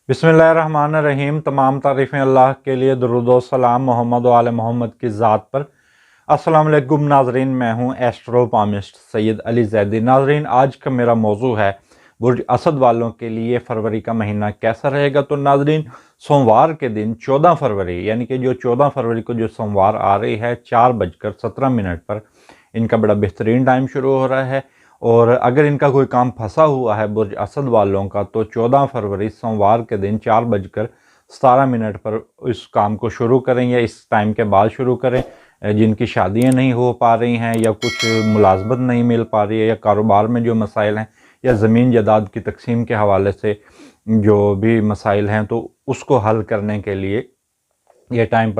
बिस्मिल्लाहिर्रहमानिर्रहीम। तमाम तारीफ़ें अल्लाह के लिए, दुरूद व सलाम मोहम्मद व आले मोहम्मद की ज़ात पर। अस्सलाम वालेकुम नाजरीन, मैं हूँ एस्ट्रोपामिस्ट सैयद अली ज़ैदी। नाजरीन, आज का मेरा मौजू है बुर्ज असद वालों के लिए फरवरी का महीना कैसा रहेगा। तो नाजरीन, सोमवार के दिन 14 फरवरी यानी कि जो 14 फरवरी को जो सोमवार आ रही है 4:17 पर इनका बड़ा बेहतरीन टाइम शुरू हो रहा है। और अगर इनका कोई काम फंसा हुआ है बुर्ज असद वालों का, तो 14 फरवरी सोमवार के दिन 4:17 पर इस काम को शुरू करें या इस टाइम के बाद शुरू करें। जिनकी शादियां नहीं हो पा रही हैं या कुछ मुलाजमत नहीं मिल पा रही है या कारोबार में जो मसाइल हैं या ज़मीन जायदाद की तकसीम के हवाले से जो भी मसाइल हैं, तो उसको हल करने के लिए ये टाइम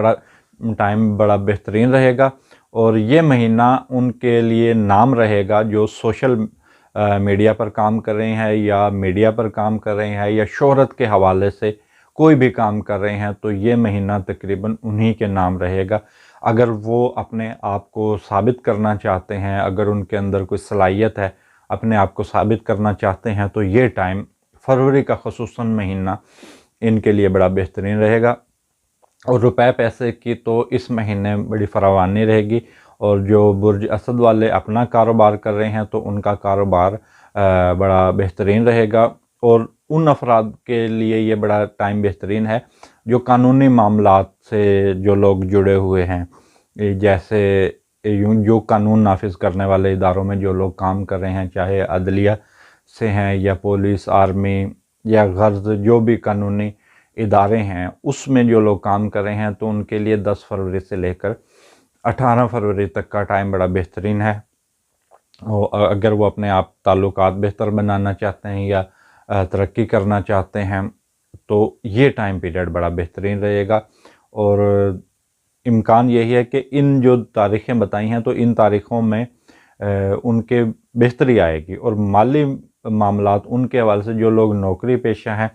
बड़ा बेहतरीन रहेगा। और ये महीना उनके लिए नाम रहेगा जो सोशल मीडिया पर काम कर रहे हैं या मीडिया पर काम कर रहे हैं या शोहरत के हवाले से कोई भी काम कर रहे हैं, तो ये महीना तकरीबन उन्हीं के नाम रहेगा। अगर वो अपने आप को साबित करना चाहते हैं, अगर उनके अंदर कोई सलाहियत है, अपने आप को साबित करना चाहते हैं, तो ये टाइम फरवरी का ख़ुसूसन महीना इनके लिए बड़ा बेहतरीन रहेगा। और रुपए पैसे की तो इस महीने बड़ी फरावानी रहेगी। और जो बुर्ज असद वाले अपना कारोबार कर रहे हैं, तो उनका कारोबार बड़ा बेहतरीन रहेगा। और उन अफराद के लिए ये बड़ा टाइम बेहतरीन है जो कानूनी मामलात से जो लोग जुड़े हुए हैं, जैसे जो कानून नाफिज करने वाले इदारों में जो लोग काम कर रहे हैं, चाहे अदलिया से हैं या पुलिस, आर्मी या गर्ज, जो भी कानूनी इदारे हैं उसमें जो लोग काम कर रहे हैं, तो उनके लिए 10 फरवरी से लेकर 18 फरवरी तक का टाइम बड़ा बेहतरीन है। और अगर वो अपने आप ताल्लुकात बेहतर बनाना चाहते हैं या तरक्की करना चाहते हैं, तो ये टाइम पीरियड बड़ा बेहतरीन रहेगा। और इम्कान यही है कि इन जो तारीख़ें बताई हैं, तो इन तारीख़ों में उनके बेहतरी आएगी। और माली मामलात उनके हवाले से जो लोग नौकरी पेशा हैं,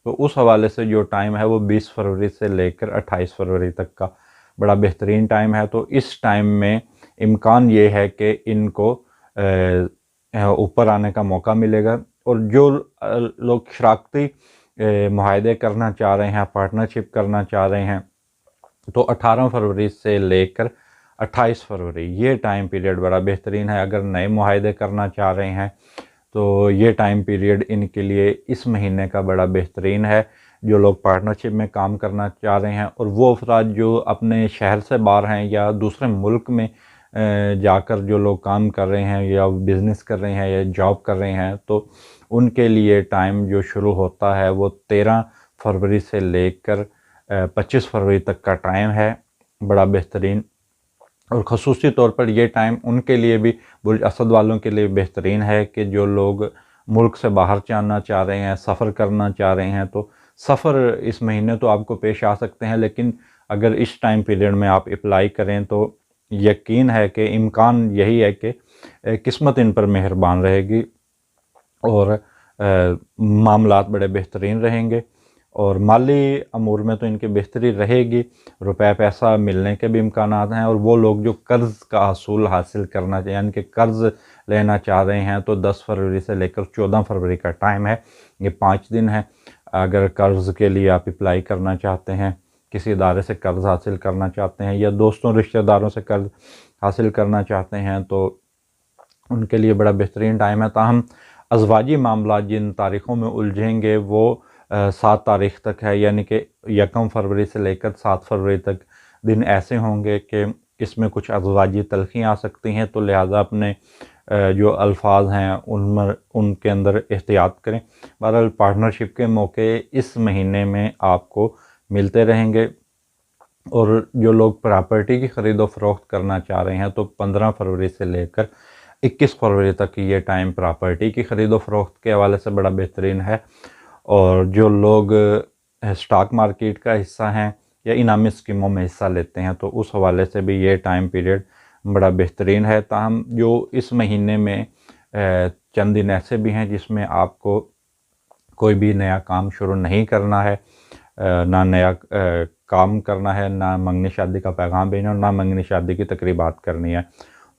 तो उस हवाले से जो टाइम है वो 20 फरवरी से लेकर 28 फरवरी तक का बड़ा बेहतरीन टाइम है। तो इस टाइम में इम्कान ये है कि इनको ऊपर आने का मौका मिलेगा। और जो लोग शराकती मुआहदे करना चाह रहे हैं, पार्टनरशिप करना चाह रहे हैं, तो 18 फरवरी से लेकर 28 फरवरी ये टाइम पीरियड बड़ा बेहतरीन है। अगर नए मुआहदे करना चाह रहे हैं, तो ये टाइम पीरियड इनके लिए इस महीने का बड़ा बेहतरीन है। जो लोग पार्टनरशिप में काम करना चाह रहे हैं और वो अफराद जो अपने शहर से बाहर हैं या दूसरे मुल्क में जाकर जो लोग काम कर रहे हैं या बिज़नेस कर रहे हैं या जॉब कर रहे हैं, तो उनके लिए टाइम जो शुरू होता है वो 13 फरवरी से लेकर 25 फरवरी तक का टाइम है, बड़ा बेहतरीन। और ख़ुसूसी तौर पर यह टाइम उनके लिए भी, बुर्ज असद वालों के लिए बेहतरीन है कि जो लोग मुल्क से बाहर जाना चाह रहे हैं, सफ़र करना चाह रहे हैं, तो सफ़र इस महीने तो आपको पेश आ सकते हैं, लेकिन अगर इस टाइम पीरियड में आप अप्लाई करें तो यकीन है कि इम्कान यही है कि किस्मत इन पर मेहरबान रहेगी और मामलात बड़े बेहतरीन रहेंगे। और माली अमूर में तो इनकी बेहतरी रहेगी, रुपए पैसा मिलने के भी इम्कान हैं। और वो लोग जो कर्ज़ का हसूल हासिल करना चाहिए, यानी कि कर्ज़ लेना चाह रहे हैं, तो 10 फरवरी से लेकर 14 फरवरी का टाइम है, ये 5 दिन है। अगर कर्ज़ के लिए आप अप्लाई करना चाहते हैं, किसी इदारे से कर्ज़ हासिल करना चाहते हैं या दोस्तों रिश्तेदारों से कर्ज़ हासिल करना चाहते हैं, तो उनके लिए बड़ा बेहतरीन टाइम है। ताहम अज़वाजी मामला जिन तारीख़ों में उलझेंगे वो 7 तारीख़ तक है, यानी कि 1 फरवरी से लेकर 7 फरवरी तक दिन ऐसे होंगे कि इसमें कुछ अज़वाजी तलख़ियाँ आ सकती हैं। तो लिहाजा अपने जो अल्फाज हैं उनमें उनके अंदर एहतियात करें। बहरहाल पार्टनरशिप के मौके इस महीने में आपको मिलते रहेंगे। और जो लोग प्रॉपर्टी की ख़रीदो फ़रोख्त करना चाह रहे हैं, तो 15 फरवरी से लेकर 21 फरवरी तक ये टाइम प्रॉपर्टी की ख़रीदो फ़रोख्त के हवाले से बड़ा बेहतरीन है। और जो लोग स्टॉक मार्केट का हिस्सा हैं या इनामी स्कीमों में हिस्सा लेते हैं, तो उस हवाले से भी ये टाइम पीरियड बड़ा बेहतरीन है। ताहम जो इस महीने में चंद दिन ऐसे भी हैं जिसमें आपको कोई भी नया काम शुरू नहीं करना है, ना नया काम करना है, ना मंगनी शादी का पैगाम भेजना और ना मंगनी शादी की तकरीबात करनी है।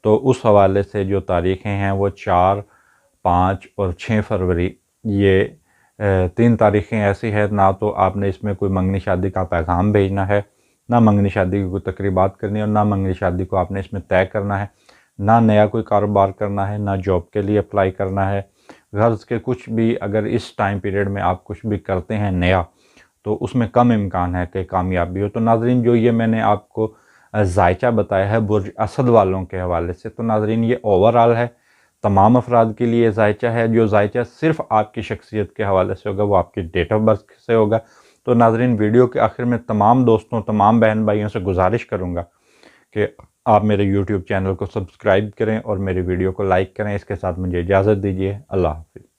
तो उस हवाले से जो तारीख़ें हैं वो 4, 5 और 6 फरवरी ये 3 तारीखें ऐसी है ना तो आपने इसमें कोई मंगनी शादी का पैगाम भेजना है, ना मंगनी शादी की कोई तकरीबात करनी है और ना मंगनी शादी को आपने इसमें तय करना है, ना नया कोई कारोबार करना है, ना जॉब के लिए अप्लाई करना है। गर्ज़ के कुछ भी अगर इस टाइम पीरियड में आप कुछ भी करते हैं नया तो उसमें कम इम्कान है कि कामयाबी हो। तो नाज़रीन जो ये मैंने आपको ज़ायचा बताया है बुर्ज असद वालों के हवाले से, तो नाज़रीन ये ओवरऑल है, तमाम अफराद के लिए ज़ायचा है। जो ज़ायचा सिर्फ़ आपकी शख्सियत के हवाले से होगा वो आपकी डेट ऑफ बर्थ से होगा। तो नाज़रीन वीडियो के आखिर में तमाम दोस्तों, तमाम बहन भाइयों से गुजारिश करूँगा कि आप मेरे यूट्यूब चैनल को सब्सक्राइब करें और मेरी वीडियो को लाइक करें। इसके साथ मुझे इजाज़त दीजिए। अल्लाह हाफ़िज़।